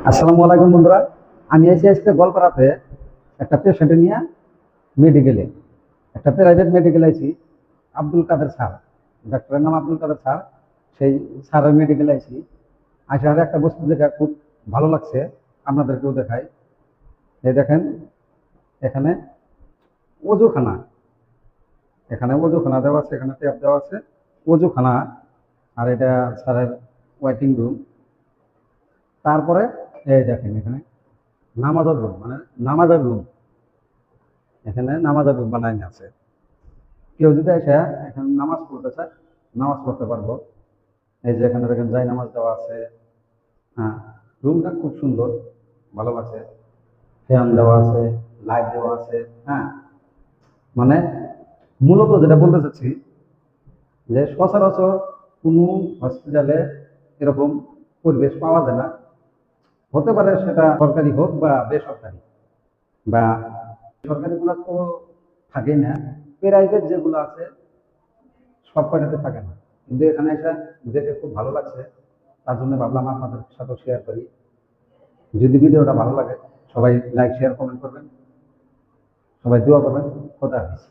আসসালামু আলাইকুম বন্ধুরা। আমি এসে আজকে গোলপাড়াতে একটা পেশেন্ট নিয়ে মেডিকেলে, একটা প্রাইভেট মেডিকেলে আইছি। আব্দুল কাদের স্যার, ডাক্তারের নাম আব্দুল কাদের স্যার। সেই স্যারের মেডিকেলে আইছি। আসার একটা বস্তু দেখে খুব ভালো লাগছে, আপনাদেরকেও দেখাই। এই দেখেন, এখানে অজুখানা, এখানে অজুখানা দেওয়া আছে, এখানে ট্যাপ দেওয়া আছে, অজুখানা। আর এটা স্যারের ওয়েটিং রুম। তারপরে এই দেখেন, এখানে নামাজের রুম, মানে নামাজের রুম। এখানে নামাজের রুম বানানো আছে। কেউ যদি এসে এখানে নামাজ পড়তে চায়, নামাজ পড়তে পারবো। এই যে এখানে দেখেন যাই নামাজ দেওয়া আছে। হ্যাঁ, রুমটা খুব সুন্দর, ভালো লাগছে। ফ্যান দেওয়া আছে, লাইট দেওয়া আছে। হ্যাঁ, মানে মূলত যেটা বলতে চাচ্ছি, যে সচরাচর কোনো হসপিটালে এরকম পরিবেশ পাওয়া যায় না। হতে পারে সেটা সরকারি হোক বা বেসরকারি, বা সরকারি গুলো তো থাকেই না, প্রাইভেট যেগুলো আছে সব কয়টাতে থাকে না। কিন্তু এখানে এসে দেখে খুব ভালো লাগছে, তার জন্য ভাবলাম আপনাদের সাথে শেয়ার করি। যদি ভিডিওটা ভালো লাগে, সবাই লাইক শেয়ার কমেন্ট করবেন, সবাই দোয়া করবেন। খোদা হাফেজ।